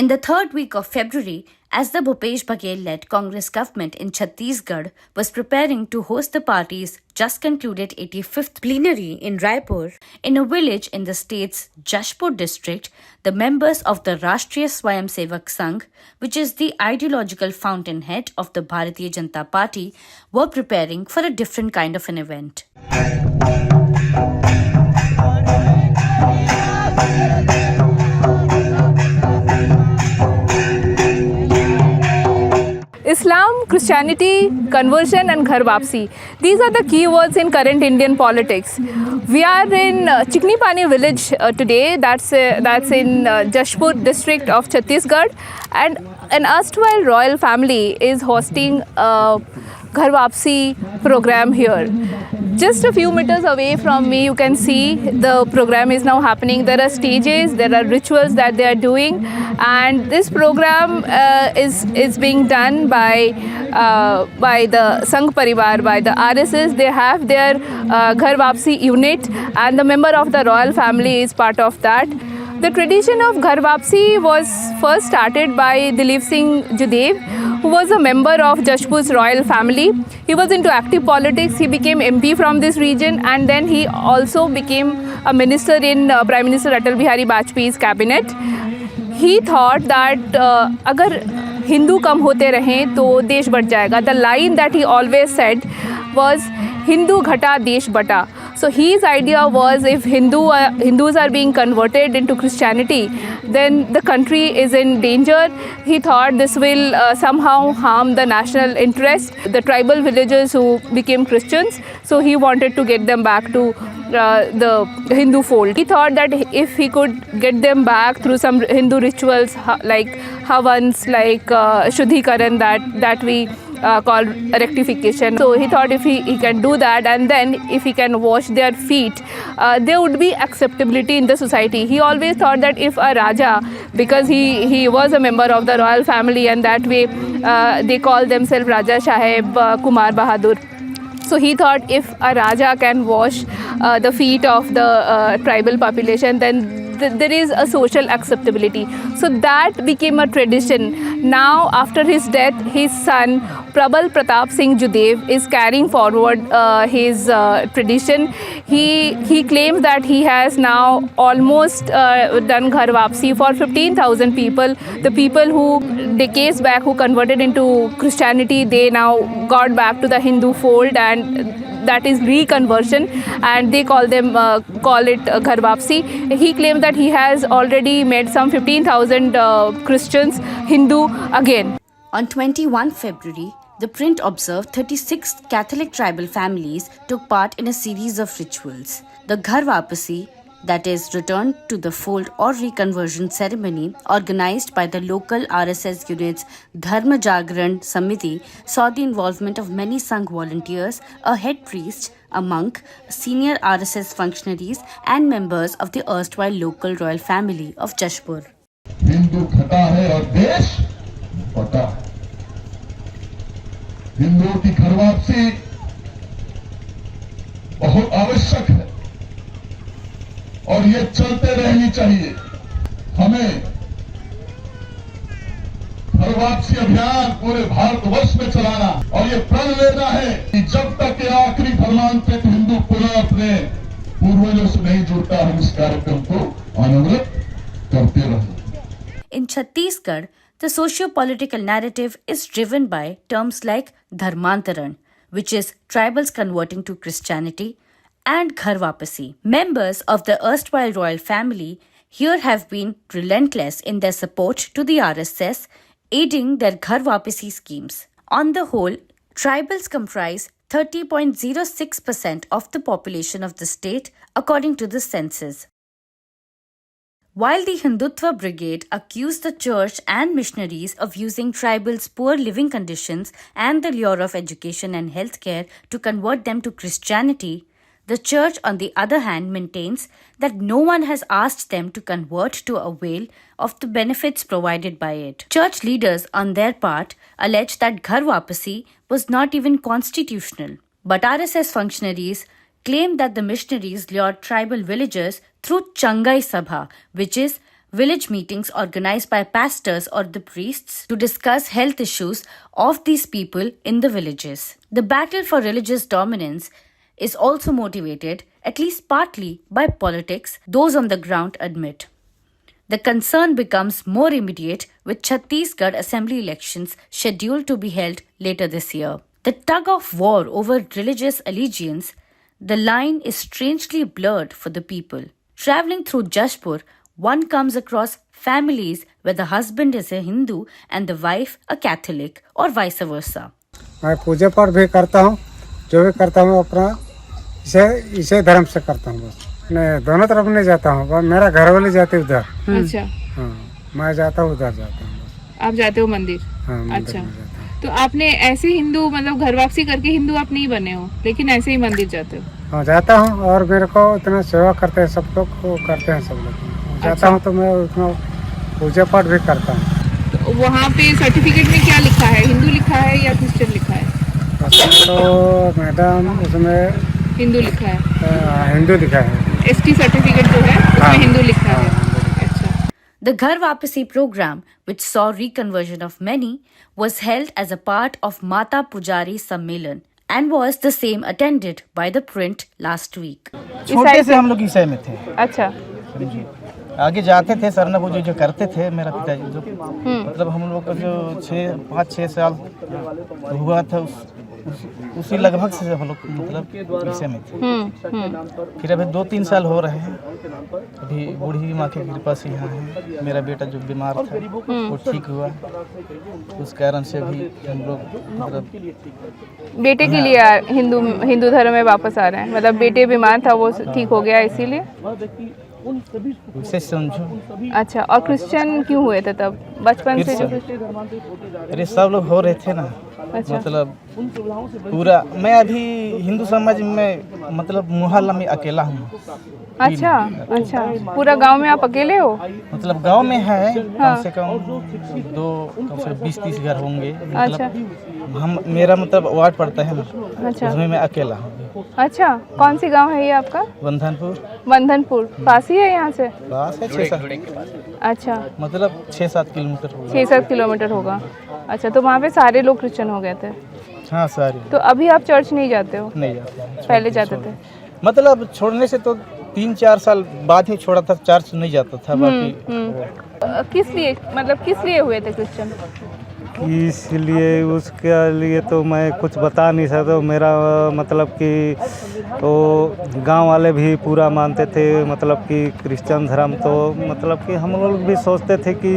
In the third week of February, as the Bhupesh Baghel-led Congress government in Chhattisgarh was preparing to host the party's just concluded 85th plenary in Raipur, in a village in the state's Jashpur district, the members of the Rashtriya Swayamsevak Sangh, which is the ideological fountainhead of the Bharatiya Janata Party, were preparing for a different kind of an event. Islam, Christianity, conversion and Ghar Wapsi. These are the key words in current Indian politics. We are in Chikni Pani village today, that's in Jashpur district of Chhattisgarh, and an erstwhile royal family is hosting a Ghar Wapsi program here. Just a few meters away from me, you can see the program is now happening. There are stages, there are rituals that they are doing, and this program is being done by the Sangh Parivar, by the RSS. They have their Ghar Wapsi unit, and the member of the royal family is part of that. The tradition of Ghar Wapsi was first started by Dilip Singh Judev, who was a member of Jashpur's royal family. He was into active politics. He became MP from this region, and then he also became a minister in Prime Minister Atal Bihari Vajpayee's cabinet. He thought that agar Hindu kam hote rahe to desh bad jayega. The line that he always said was Hindu ghata desh bata. So his idea was if Hindus are being converted into Christianity, then the country is in danger. He thought this will somehow harm the national interest, the tribal villagers who became Christians. So he wanted to get them back to the Hindu fold. He thought that if he could get them back through some Hindu rituals like havans, like shuddhikaran that we called rectification. So he thought if he can do that, and then if he can wash their feet, there would be acceptability in the society. He always thought that if a Raja, because he was a member of the royal family, and that way they call themselves Raja Saheb Kumar Bahadur. So he thought if a Raja can wash the feet of the tribal population, then there is a social acceptability. So that became a tradition. Now, after his death, his son Prabal Pratap Singh Judev is carrying forward his tradition. He claims that he has now almost done Ghar Wapsi for 15,000 people. The people who decades back who converted into Christianity, they now got back to the Hindu fold, and that is reconversion, and they call it Ghar Wapsi. He claims that he has already made some 15,000 Christians Hindu again. On 21 February, ThePrint observed 36 Catholic tribal families took part in a series of rituals. The Ghar Wapsi, that is, return to the fold or reconversion ceremony, organized by the local RSS unit's Dharma Jagaran Samity, saw the involvement of many Sangh volunteers, a head priest, a monk, senior RSS functionaries, and members of the erstwhile local royal family of Jashpur. Hindu khata hai aur desh bata. हिंदुओं की घर वापसी बहुत आवश्यक है और ये चलते रहनी चाहिए. हमें घर वापसी अभियान पूरे भारतवर्ष में चलाना और ये प्रण लेना है कि जब तक ये आखिरी धर्मांतरित हिंदू पुनः अपने पूर्वजों से नहीं जुड़ता, हम इस कार्यक्रम को अनवरत करते रहेंगे. In Chhattisgarh, the socio-political narrative is driven by terms like Dharmantaran, which is tribals converting to Christianity, and Ghar Wapsi. Members of the erstwhile royal family here have been relentless in their support to the RSS, aiding their Ghar Wapsi schemes. On the whole, tribals comprise 30.06% of the population of the state, according to the census. While the Hindutva Brigade accused the church and missionaries of using tribals' poor living conditions and the lure of education and healthcare to convert them to Christianity, the church, on the other hand, maintains that no one has asked them to convert to avail of the benefits provided by it. Church leaders, on their part, allege that Ghar Wapsi was not even constitutional. But RSS functionaries claim that the missionaries lured tribal villagers through Changai Sabha, which is village meetings organized by pastors or the priests to discuss health issues of these people in the villages. The battle for religious dominance is also motivated, at least partly, by politics, those on the ground admit. The concern becomes more immediate with Chhattisgarh assembly elections scheduled to be held later this year. The tug of war over religious allegiance, the line is strangely blurred for the people. Traveling through Jashpur, one comes across families where the husband is a Hindu and the wife a Catholic, or vice versa. मैं पूजा पाठ भी करता हूँ, जो भी करता हूँ अपना इसे धर्म से करता हूँ बस। नहीं, दोनों तरफ नहीं जाता हूँ, मेरा घर वाले जाते उधर। अच्छा। हाँ, मैं जाता हूँ उधर जाता हूँ बस। आप जाते हो मंदिर? हाँ, मंदिर अच्छा। में जाता हूँ। तो आपने ऐसे हिंदू मतलब घर वापसी करके हिंदू आप नहीं बने हो, लेकिन ऐसे ही मंदिर जाते हो? हाँ, जाता हूँ और मेरे को इतना सेवा करते हैं सब लोग को, करते हैं सब लोग। जाता हूँ तो मैं उतना पूजा पाठ भी करता हूँ। तो वहाँ पे सर्टिफिकेट में क्या लिखा है, हिंदू लिखा है या क्रिश्चियन लिखा है? तो मैडम उसमें हिंदू लिखा है। हिंदू लिखा है। एसटी सर्टिफिकेट जो है उसमें हिंदू लिखा है। अच्छा। The Ghar Wapsi program, which saw reconversion of many, was held as a part of Mata Pujari Sammelan and was the same attended by ThePrint last week. छोटे से हम लोग ईसाई में थे। अच्छा। आगे जाते थे सरना पूजा जो करते थे मेरा पिताजी जो मतलब हम लोग का जो 5-6 साल हुआ था उसी लगभग से हम लोग मतलब ईसाई में थे। फिर अभी 2-3 साल हो रहे हैं, अभी बूढ़ी माँ की कृपा से यहाँ है। मेरा बेटा जो बीमार था वो ठीक हुआ, उस कारण से भी हम लोग मतलब बेटे के लिए हिंदू धर्म में वापस आ रहे हैं, मतलब बेटे बीमार था वो ठीक हो गया इसीलिए? उसे समझो। अच्छा, और क्रिश्चियन क्यों हुए थे तब बचपन से? जो अरे सब लोग हो रहे थे ना। अच्छा। मतलब पूरा मैं अभी हिंदू समाज में मतलब मोहल्ला में अकेला हूँ। अच्छा अच्छा, पूरा गांव में आप अकेले हो? मतलब गांव में है हाँ। कम से कम 20-30 घर होंगे। अच्छा। मतलब हम मेरा मतलब वार्ड पड़ता है ना, अच्छा। उसमें मैं अकेला हूँ। अच्छा, कौन सी गांव है ये आपका? वंधनपुर पास ही है यहाँ से? पास है 6-7। अच्छा, मतलब 6-7 किलोमीटर होगा। 6-7 किलोमीटर होगा। अच्छा, तो वहाँ पे सारे लोग क्रिश्चियन हो गए थे? हाँ सारे। तो अभी आप चर्च नहीं जाते हो? नहीं जाते। पहले जाते थे? मतलब छोड़ने से तो 3-4 साल बाद ही छोड़ा था, चर्च नहीं जाता था। बाकी किस लिए, मतलब किस लिए हुए थे क्रिश्चियन? इसलिए उसके लिए तो मैं कुछ बता नहीं सकता। मेरा मतलब कि तो गांव वाले भी पूरा मानते थे, मतलब कि क्रिश्चियन धर्म। तो मतलब कि हम लोग भी सोचते थे कि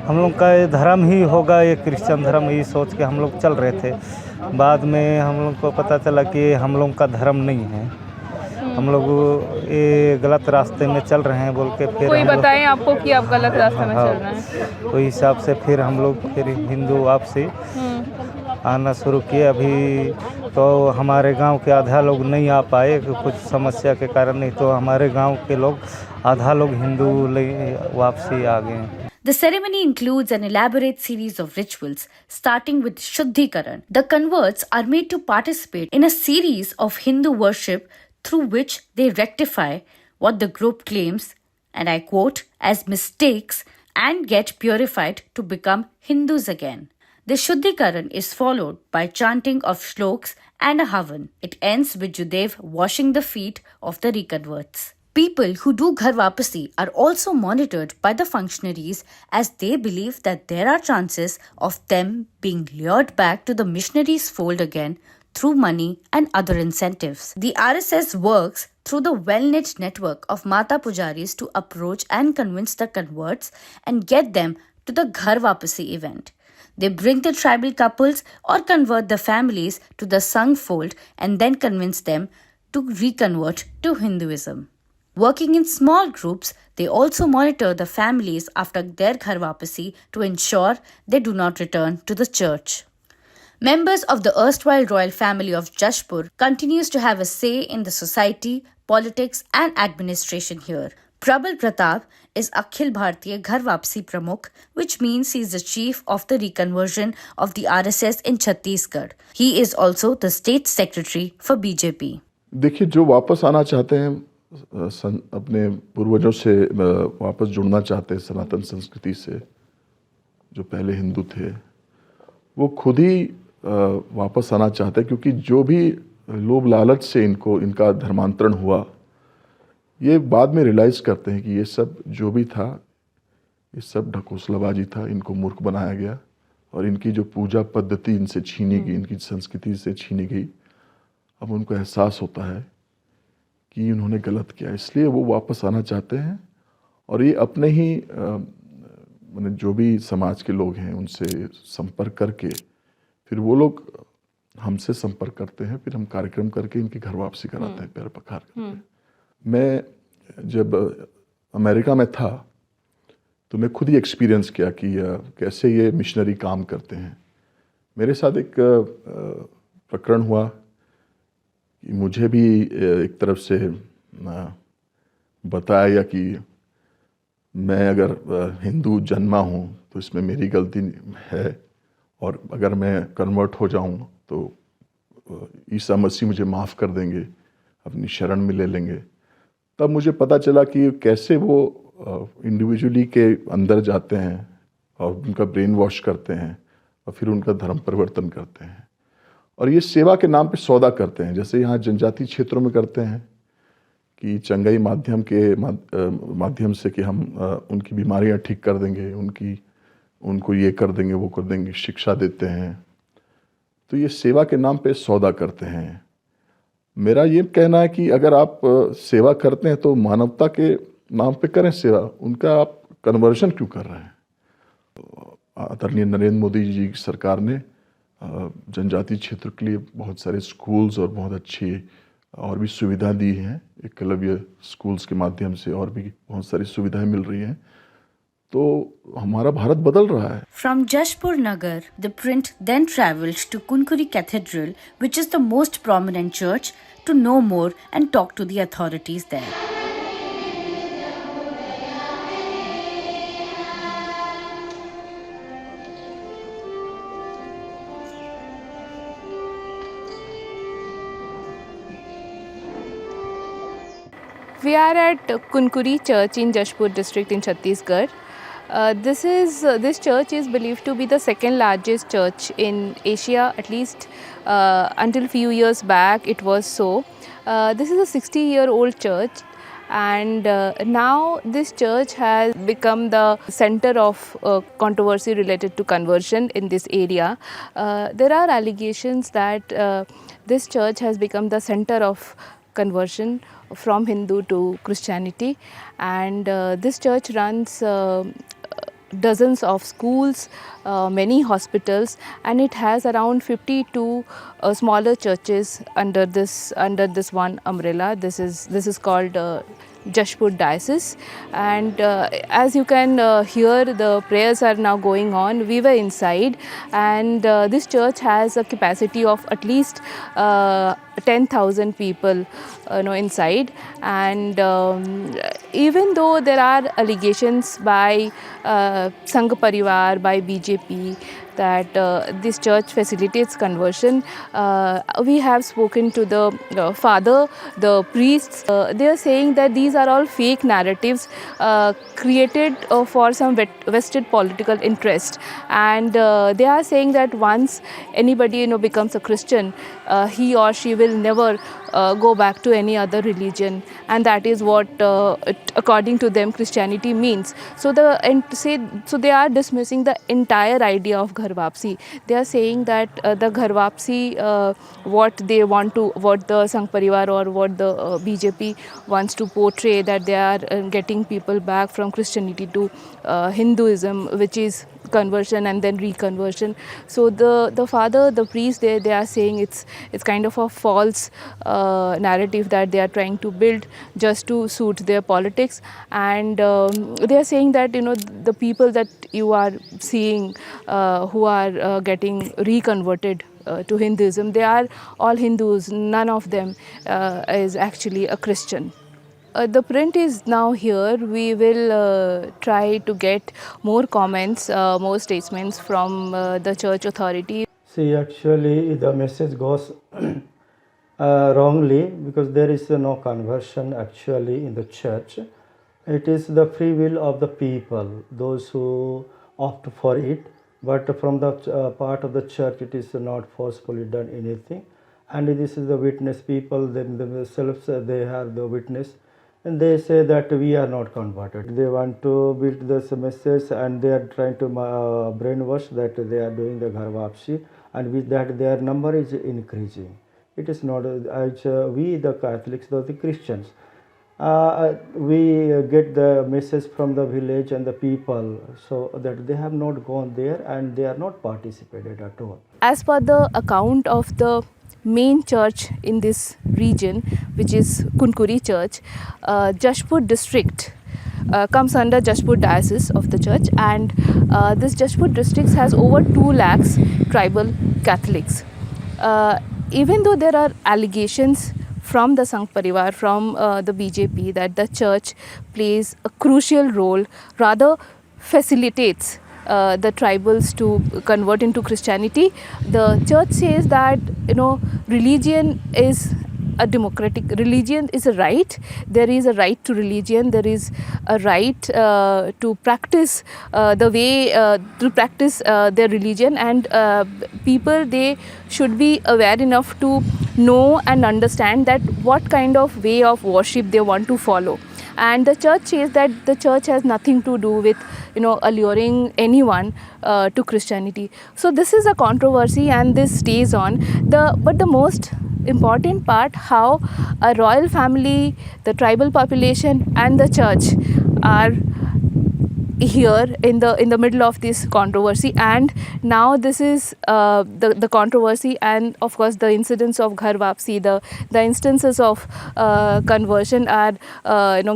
हम लोग का धर्म ही होगा ये क्रिश्चियन धर्म, ये सोच के हम लोग चल रहे थे। बाद में हम लोग को पता चला कि हम लोग का धर्म नहीं है, हम लोग ये गलत रास्ते में चल रहे हैं बोल के फिर कोई बताएं आपको कि आप गलत रास्ते में चल रहे हैं? तो हिसाब से फिर हम लोग फिर हिंदू वापसी आना शुरू किए। अभी तो हमारे गांव के आधा लोग नहीं आ पाए कुछ समस्या के कारण, नहीं तो हमारे गांव के लोग आधा लोग हिंदू वापसी आ गए। The ceremony includes an elaborate series of rituals, starting with shuddhikaran. The converts are made to participate in a series of Hindu worship through which they rectify what the group claims, and I quote, as mistakes and get purified to become Hindus again. The shuddhikaran is followed by chanting of shloks and a havan. It ends with Judev washing the feet of the reconverts. People who do Ghar Wapsi are also monitored by the functionaries as they believe that there are chances of them being lured back to the missionaries' fold again through money and other incentives. The RSS works through the well-knit network of Mata Pujaris to approach and convince the converts and get them to the Ghar Wapsi event. They bring the tribal couples or convert the families to the Sangh fold and then convince them to reconvert to Hinduism. Working in small groups, they also monitor the families after their Ghar Wapsi to ensure they do not return to the church. Members of the erstwhile royal family of Jashpur continues to have a say in the society, politics and administration here. Prabal Pratap is Akhil Bharatiya Ghar Wapsi Pramukh, which means he is the chief of the reconversion of the RSS in Chhattisgarh. He is also the state secretary for BJP. देखिए, जो वापस आना चाहते हैं अपने पूर्वजों से वापस जुड़ना चाहते हैं, सनातन संस्कृति से, जो पहले हिंदू थे, वो खुद ही वापस आना चाहते हैं, क्योंकि जो भी लोभ लालच से इनका धर्मांतरण हुआ, ये बाद में रियलाइज़ करते हैं कि ये सब जो भी था, ये सब ढकोसलाबाजी था, इनको मूर्ख बनाया गया और इनकी जो पूजा पद्धति इनसे छीनी गई, इनकी संस्कृति से छीनी गई। अब उनको एहसास होता है कि उन्होंने गलत किया, इसलिए वो वापस आना चाहते हैं। और ये अपने ही मैंने जो भी समाज के लोग हैं उनसे संपर्क करके फिर वो लोग हमसे संपर्क करते हैं, फिर हम कार्यक्रम करके इनकी घर वापसी कराते हैं, पैर पखार करते हैं। मैं जब अमेरिका में था तो मैं खुद ही एक्सपीरियंस किया कि कैसे ये मिशनरी काम करते हैं। मेरे साथ एक प्रकरण हुआ कि मुझे भी एक तरफ से बताया गया कि मैं अगर हिंदू जन्मा हूँ तो इसमें मेरी गलती है, और अगर मैं कन्वर्ट हो जाऊँ तो ईसा मसीह मुझे माफ़ कर देंगे, अपनी शरण में ले लेंगे। तब मुझे पता चला कि कैसे वो इंडिविजुअली के अंदर जाते हैं और उनका ब्रेन वॉश करते हैं और फिर उनका धर्म परिवर्तन करते हैं, और ये सेवा के नाम पे सौदा करते हैं। जैसे यहाँ जनजातीय क्षेत्रों में करते हैं कि चंगाई माध्यम से कि हम उनकी बीमारियाँ ठीक कर देंगे, उनको ये कर देंगे, वो कर देंगे, शिक्षा देते हैं। तो ये सेवा के नाम पे सौदा करते हैं। मेरा ये कहना है कि अगर आप सेवा करते हैं तो मानवता के नाम पे करें सेवा, उनका आप कन्वर्जन क्यों कर रहे हैं? आदरणीय नरेंद्र मोदी जी की सरकार ने जनजातीय क्षेत्र के लिए बहुत सारे स्कूल्स और बहुत अच्छी और भी सुविधा दी हैं। एकलव्य स्कूल्स के माध्यम से और भी बहुत सारी सुविधाएं मिल रही हैं। तो हमारा भारत बदल रहा है। From Jashpur Nagar, ThePrint then travelled to Kunkuri Cathedral, which is the most prominent church, to know more and talk to the authorities there. We are at Kunkuri Church in Jashpur district in Chhattisgarh. This church is believed to be the second largest church in Asia, at least until few years back it was so. This is a 60-year-old church, and now this church has become the center of controversy related to conversion in this area. There are allegations that this church has become the center of conversion from Hindu to Christianity, and this church runs dozens of schools, many hospitals, and it has around 52 smaller churches under this one umbrella. This is called Jashpur diocese, and as you can hear, the prayers are now going on. We were inside, and this church has a capacity of at least 10,000 people inside, and even though there are allegations by Sangh Parivar, by BJP, that this church facilitates conversion, we have spoken to the father, the priests. They are saying that these are all fake narratives created for some vested political interest, and they are saying that once anybody becomes a Christian, he or she will never go back to any other religion, and that is what according to them Christianity means. So they are dismissing the entire idea of Ghar Wapsi. They are saying that the Ghar Wapsi, what the Sangh Parivar or what the BJP wants to portray, that they are getting people back from Christianity to Hinduism, which is conversion and then reconversion. So the father, the priest, they are saying it's kind of a false narrative that they are trying to build just to suit their politics, and they are saying that the people that you are seeing who are getting reconverted to Hinduism, they are all Hindus. None of them is actually a Christian. The print is now here. We will try to get more comments, more statements from the church authority. See, actually, the message goes wrongly, because there is no conversion actually in the church. It is the free will of the people, those who opt for it, but from the part of the church it is not forcefully done anything. And this is the witness people themselves, they have the witness, and they say that we are not converted. They want to build this message, and they are trying to brainwash that they are doing the Gharwapsi, and with that their number is increasing. It is not we the Catholics, the Christians, we get the message from the village and the people, so that they have not gone there and they are not participated at all. As per the account of the main church in this region, which is Kunkuri Church, Jashpur district comes under Jashpur diocese of the church, and this Jashpur district has over 2 lakhs tribal Catholics. Even though there are allegations from the Sangh Parivar, from the BJP, that the church plays a crucial role, rather facilitates the tribals to convert into Christianity, the church says that religion is a democratic religion, is a right. There is a right to religion. There is a right to practice the way to practice their religion, and people, they should be aware enough to know and understand that what kind of way of worship they want to follow. And the church says that the church has nothing to do with alluring anyone to Christianity. So this is a controversy, and this stays on. But the most important part, how a royal family, the tribal population and the church are here in the middle of this controversy. And now this is the controversy, and of course the incidents of Ghar Wapsi, the instances of conversion are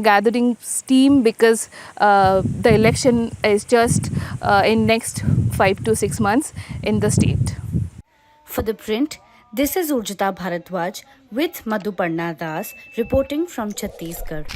gathering steam, because the election is just in next 5 to 6 months in the state. For The Print, this is Urjita Bharadwaj with Madhuparna Das reporting from Chhattisgarh.